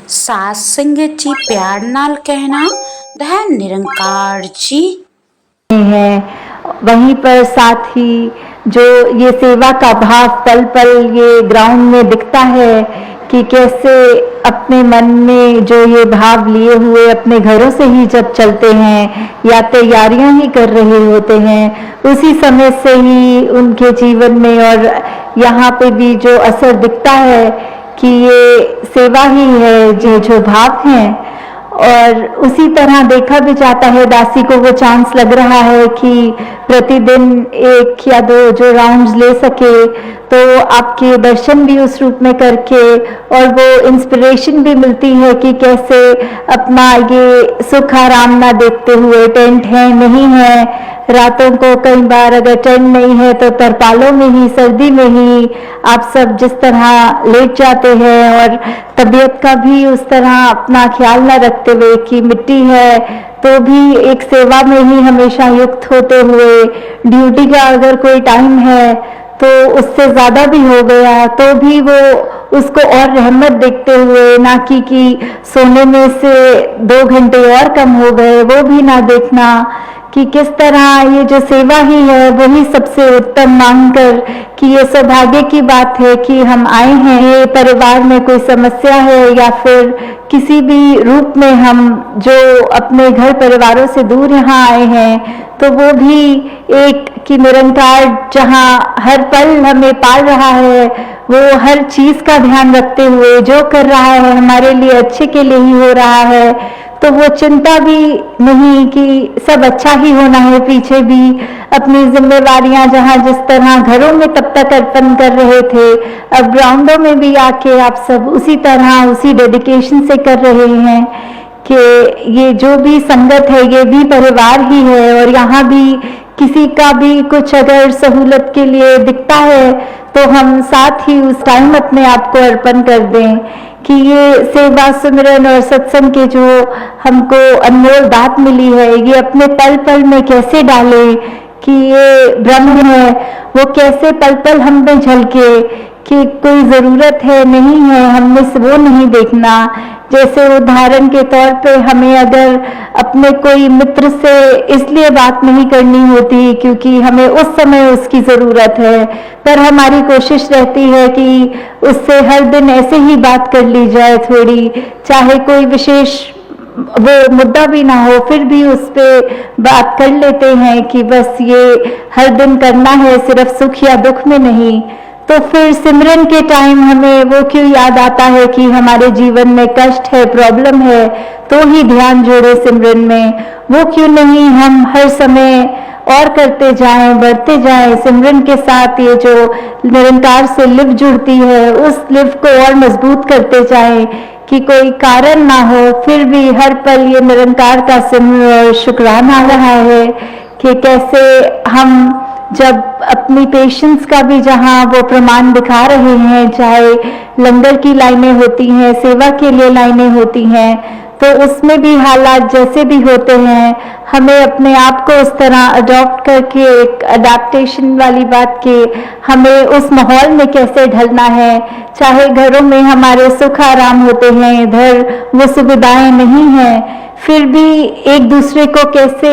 ਸਾਧ ਸੰਗਤ ਜੀ ਪਿਆਰ ਨਾਲ ਕਹਿਣਾ धन निरंकार जी है। वहीं पर साथ ही जो ये सेवा का भाव पल पल ये ग्राउंड में दिखता है कि कैसे अपने मन में जो ये भाव लिए हुए अपने घरों से ही जब चलते हैं या तैयारियां ही कर रहे होते हैं, उसी समय से ही उनके जीवन में और यहाँ पे भी जो असर दिखता है कि ये सेवा ही है, जो भाव हैं। और उसी तरह देखा भी जाता है, दासी को वो चांस लग रहा है कि प्रतिदिन 1 या 2 जो राउंड्स ले सके, तो आपके दर्शन भी उस रूप में करके और वो इंस्पिरेशन भी मिलती है कि कैसे अपना ये सुख आराम ना देखते हुए, टेंट है नहीं है, रातों को कई बार अगर टेंट नहीं है तो तरपालों में ही, सर्दी में ही आप सब जिस तरह लेट जाते हैं और तबीयत का भी उस तरह अपना ख्याल न रखते हुए कि मिट्टी है तो भी एक सेवा में ही हमेशा युक्त होते हुए, ड्यूटी का अगर कोई टाइम है तो उससे ज़्यादा भी हो गया तो भी वो उसको और रहमत देखते हुए, ना कि सोने में से 2 घंटे और कम हो गए वो भी ना देखना, कि किस तरह ये जो सेवा ही है वही सबसे उत्तम मानकर कि ये सौभाग्य की बात है कि हम आए हैं, ये परिवार में कोई समस्या है या फिर किसी भी रूप में हम जो अपने घर परिवारों से दूर यहाँ आए हैं, तो वो भी एक कि निरंकार जहाँ हर पल हमें पाल रहा है, वो हर चीज का ध्यान रखते हुए जो कर रहा है हमारे लिए अच्छे के लिए ही हो रहा है, तो वो चिंता भी नहीं कि सब अच्छा ही होना है, पीछे भी अपनी जिम्मेवारियां जहां जिस तरह घरों में तब तक अर्पण कर रहे थे, अब ग्राउंडों में भी आके आप सब उसी तरह उसी डेडिकेशन से कर रहे हैं कि ये जो भी संगत है ये भी परिवार ही है। और यहाँ भी किसी का भी कुछ अगर सहूलत के लिए दिखता है तो हम साथ ही उस टाइम अपने आप को अर्पण कर दें कि ये सेवा सुमिरन और सत्संग के जो हमको अनमोल दात मिली है ये अपने पल पल में कैसे डाले, कि ये ब्रह्म है वो कैसे पल पल हम में झलके, कि कोई ज़रूरत है नहीं है हमने वो नहीं देखना। जैसे उदाहरण के तौर पे हमें अगर अपने कोई मित्र से इसलिए बात नहीं करनी होती क्योंकि हमें उस समय उसकी ज़रूरत है, पर हमारी कोशिश रहती है कि उससे हर दिन ऐसे ही बात कर ली जाए थोड़ी, चाहे कोई विशेष वो मुद्दा भी ना हो फिर भी उस पर बात कर लेते हैं कि बस ये हर दिन करना है, सिर्फ सुख या दुख में नहीं। तो फिर सिमरन के टाइम हमें वो क्यों याद आता है कि हमारे जीवन में कष्ट है, प्रॉब्लम है, तो ही ध्यान जोड़े सिमरन में, वो क्यों नहीं हम हर समय और करते जाएं, बढ़ते जाएं सिमरन के साथ। ये जो निरंकार से लिव जुड़ती है उस लिव को और मजबूत करते जाएं कि कोई कारण ना हो फिर भी हर पल ये निरंकार का सिमरन शुक्राना आ रहा है कि कैसे हम जब अपनी पेशेंस का भी जहाँ वो प्रमाण दिखा रहे हैं, चाहे लंगर की लाइनें होती हैं, सेवा के लिए लाइनें होती हैं, तो उसमें भी हालात जैसे भी होते हैं हमें अपने आप को उस तरह अडॉप्ट करके एक अडेप्टेशन वाली बात के हमें उस माहौल में कैसे ढलना है। चाहे घरों में हमारे सुख आराम होते हैं, इधर वो सुविधाएं नहीं हैं, फिर भी एक दूसरे को कैसे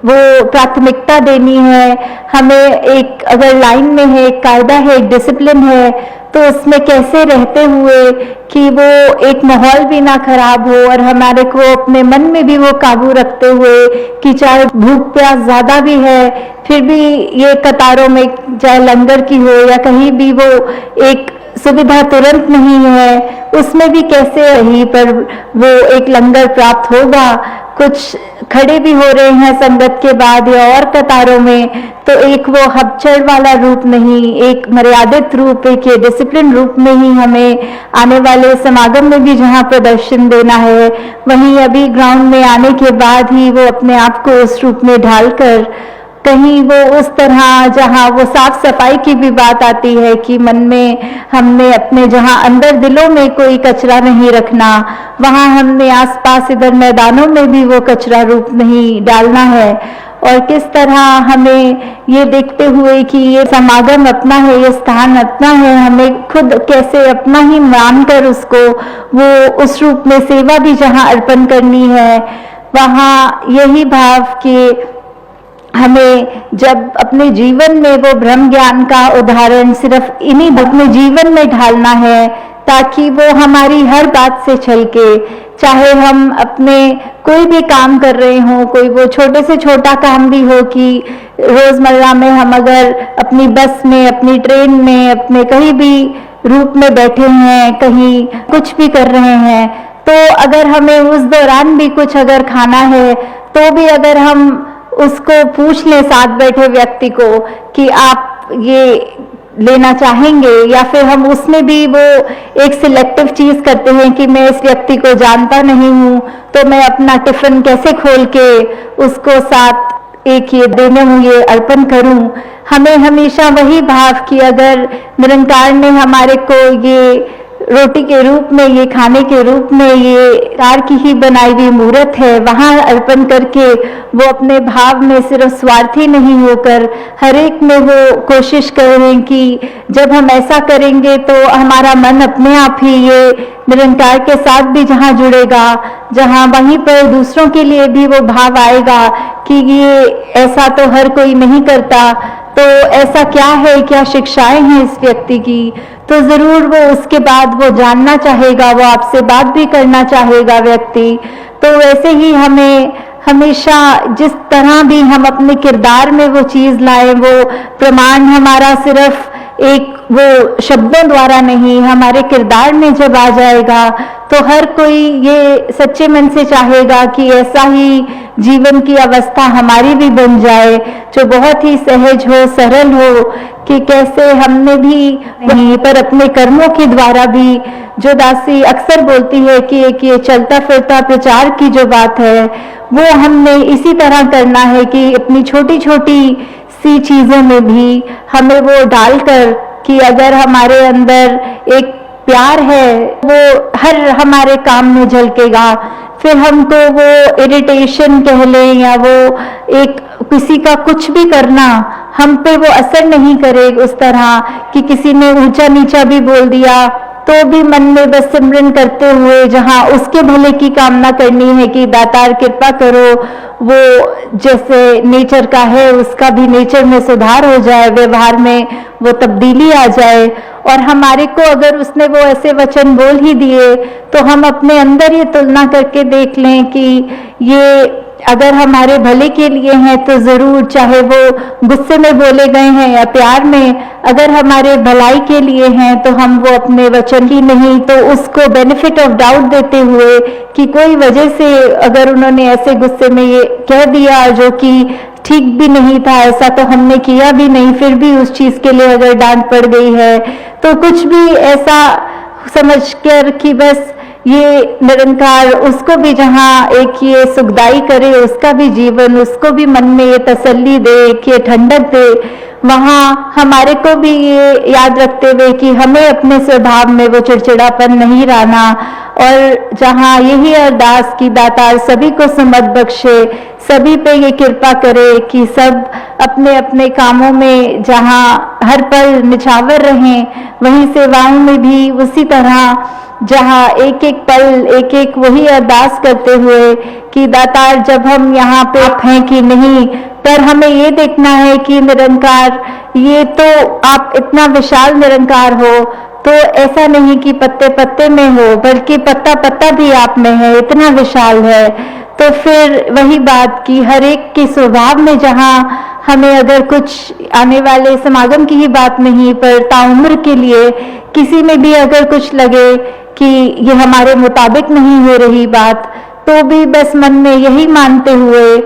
वो प्राथमिकता देनी है, हमें एक अगर लाइन में है, एक कायदा है, एक डिसिप्लिन है, तो उसमें कैसे रहते हुए कि वो एक माहौल भी ना खराब हो और हमारे को अपने मन में भी वो काबू रखते हुए कि चाहे भूख प्यास ज्यादा भी है फिर भी ये कतारों में चाहे लंगर की हो या कहीं भी वो एक सुविधा तुरंत नहीं है, उसमें भी कैसे रही पर वो एक लंगर प्राप्त होगा। कुछ खड़े भी हो रहे हैं संगत के बाद या और कतारों में, तो एक वो हबचड़ वाला रूप नहीं, एक मर्यादित रूप, एक ये डिसिप्लिन रूप में ही हमें आने वाले समागम में भी जहाँ प्रदर्शन देना है, वहीं अभी ग्राउंड में आने के बाद ही वो अपने आप को उस रूप में ढालकर कहीं वो उस तरह जहाँ वो साफ सफाई की भी बात आती है कि मन में हमने अपने जहाँ अंदर दिलों में कोई कचरा नहीं रखना, वहाँ हमने आसपास इधर मैदानों में भी वो कचरा रूप नहीं डालना है। और किस तरह हमें ये देखते हुए कि ये समागम अपना है, ये स्थान अपना है, हमें खुद कैसे अपना ही मानकर उसको वो उस रूप में सेवा भी जहाँ अर्पण करनी है, वहाँ यही भाव कि हमें जब अपने जीवन में वो ब्रह्म ज्ञान का उदाहरण सिर्फ इन्हीं अपने जीवन में ढालना है, ताकि वो हमारी हर बात से छलके, चाहे हम अपने कोई भी काम कर रहे हों, कोई वो छोटे से छोटा काम भी हो कि रोजमर्रा में हम अगर अपनी बस में, अपनी ट्रेन में, अपने कहीं भी रूप में बैठे हैं, कहीं कुछ भी कर रहे हैं, तो अगर हमें उस दौरान भी कुछ अगर खाना है तो भी अगर हम उसको पूछ लें साथ बैठे व्यक्ति को कि आप ये लेना चाहेंगे, या फिर हम उसमें भी वो एक सिलेक्टिव चीज करते हैं कि मैं इस व्यक्ति को जानता नहीं हूं तो मैं अपना टिफिन कैसे खोल के उसको साथ एक ये देने में ये अर्पण करूं। हमें हमेशा वही भाव कि अगर निरंकार ने हमारे को ये रोटी के रूप में, ये खाने के रूप में, ये कार की ही बनाई हुई मूर्त है, वहां अर्पण करके वो अपने भाव में सिर्फ स्वार्थी नहीं होकर हर एक में वो कोशिश करें कि जब हम ऐसा करेंगे तो हमारा मन अपने आप ही ये निरंकार के साथ भी जहाँ जुड़ेगा, जहाँ वहीं पर दूसरों के लिए भी वो भाव आएगा कि ये ऐसा तो हर कोई नहीं करता, तो ऐसा क्या है, क्या शिक्षाएं हैं इस व्यक्ति की, तो जरूर वो उसके बाद वो जानना चाहेगा, वो आपसे बात भी करना चाहेगा व्यक्ति। तो वैसे ही हमें हमेशा जिस तरह भी हम अपने किरदार में वो चीज लाएं, वो प्रमाण हमारा सिर्फ एक वो शब्दों द्वारा नहीं, हमारे किरदार में जब आ जाएगा तो हर कोई ये सच्चे मन से चाहेगा कि ऐसा ही जीवन की अवस्था हमारी भी बन जाए, जो बहुत ही सहज हो, सरल हो, कि कैसे हमने भी वहीं पर अपने कर्मों के द्वारा भी, जो दासी अक्सर बोलती है कि एक ये चलता फिरता प्रचार की जो बात है, वो हमने इसी तरह करना है कि अपनी छोटी छोटी सी चीजों में भी हमें वो डालकर कि अगर हमारे अंदर एक प्यार है वो हर हमारे काम में झलकेगा, फिर हमको वो इरिटेशन कह लें या वो एक किसी का कुछ भी करना हम पे वो असर नहीं करेगा उस तरह कि किसी ने ऊंचा नीचा भी बोल दिया तो भी मन में बस सिमरन करते हुए जहाँ उसके भले की कामना करनी है कि दातार कृपा करो, वो जैसे नेचर का है उसका भी नेचर में सुधार हो जाए, व्यवहार में वो तब्दीली आ जाए। और हमारे को अगर उसने वो ऐसे वचन बोल ही दिए तो हम अपने अंदर ये तुलना करके देख लें कि ये अगर हमारे भले के लिए हैं तो जरूर, चाहे वो गुस्से में बोले गए हैं या प्यार में, अगर हमारे भलाई के लिए हैं तो हम वो अपने वचन ही नहीं तो उसको बेनिफिट ऑफ डाउट देते हुए कि कोई वजह से अगर उन्होंने ऐसे गुस्से में ये कह दिया जो कि ठीक भी नहीं था, ऐसा तो हमने किया भी नहीं, फिर भी उस चीज के लिए अगर डांट पड़ गई है तो कुछ भी ऐसा समझकर कि बस ये निरंकार उसको भी जहाँ एक ये सुखदाई करे, उसका भी जीवन, उसको भी मन में ये तसल्ली दे कि ये ठंडक दे, वहाँ हमारे को भी ये याद रखते हुए कि हमें अपने स्वभाव में वो चिड़चिड़ापन नहीं रहना, और जहाँ यही अरदास की दातार सभी को सुमत बख्शे, सभी पे ये कृपा करे कि सब अपने अपने कामों में जहाँ हर पल निछावर रहें, वहीं सेवाओं में भी उसी तरह जहाँ एक एक पल एक एक वही अरदास करते हुए कि दातार जब हम यहाँ पे आप हैं कि नहीं, पर हमें ये देखना है कि निरंकार ये तो आप इतना विशाल निरंकार हो, तो ऐसा नहीं कि पत्ते पत्ते में हो बल्कि पत्ता पत्ता भी आप में है, इतना विशाल है। तो फिर वही बात कि हर एक के स्वभाव में जहाँ हमें अगर कुछ आने वाले समागम की ही बात नहीं पर ताउम्र के लिए किसी में भी अगर कुछ लगे कि ये हमारे मुताबिक नहीं हो रही बात, तो भी बस मन में यही मानते हुए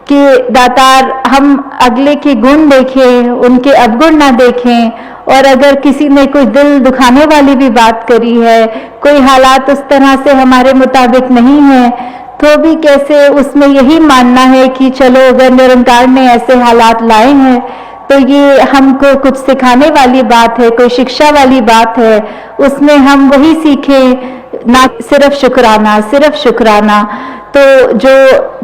कि दातार हम अगले के गुण देखें, उनके अवगुण ना देखें, और अगर किसी ने कोई दिल दुखाने वाली भी बात करी है, कोई हालात उस तरह से हमारे मुताबिक नहीं है, तो भी कैसे उसमें यही मानना है कि चलो अगर निरंकार ने ऐसे हालात लाए हैं तो ये हमको कुछ सिखाने वाली बात है, कोई शिक्षा वाली बात है, उसमें हम वही सीखें, ना सिर्फ शुक्राना। तो जो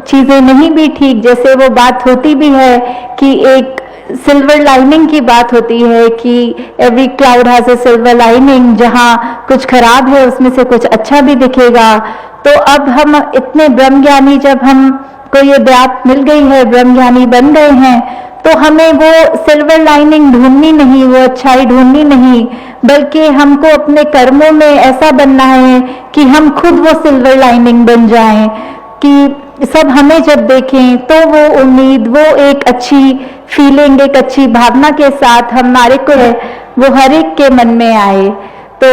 चीजें नहीं भी ठीक, जैसे वो बात होती भी है कि एक सिल्वर लाइनिंग की बात होती है कि every cloud has a silver lining, जहाँ कुछ खराब है उसमें से कुछ अच्छा भी दिखेगा। तो अब हम इतने ब्रह्म ज्ञानी, जब हम को ये बात मिल गई है, ब्रह्म ज्ञानी बन गए हैं, तो हमें वो सिल्वर लाइनिंग ढूंढनी नहीं, वो अच्छाई ढूंढनी नहीं, बल्कि हमको अपने कर्मों में ऐसा बनना है कि हम खुद वो सिल्वर लाइनिंग बन जाएं, कि सब हमें जब देखें तो वो उम्मीद, वो एक अच्छी फीलिंग, एक अच्छी भावना के साथ हमारे को वो हर एक के मन में आए। तो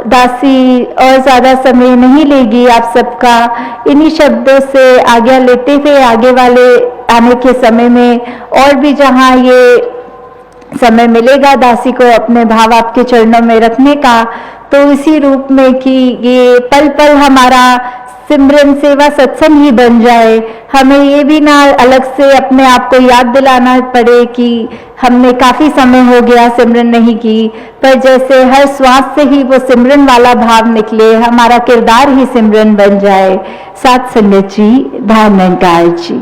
दासी और ज़्यादा समय नहीं लेगी आप सबका, इन्हीं शब्दों से आज्ञा लेते हुए आगे वाले आने के समय में और भी जहाँ ये समय मिलेगा दासी को अपने भाव आपके चरणों में रखने का, तो इसी रूप में कि ये पल पल हमारा सिमरन सेवा सत्संग ही बन जाए। हमें ये भी ना अलग से अपने आप को याद दिलाना पड़े कि हमने काफी समय हो गया सिमरन नहीं की, पर जैसे हर श्वास से ही वो सिमरन वाला भाव निकले, हमारा किरदार ही सिमरन बन जाए। साथ संगत जी, धन निरंकार जी।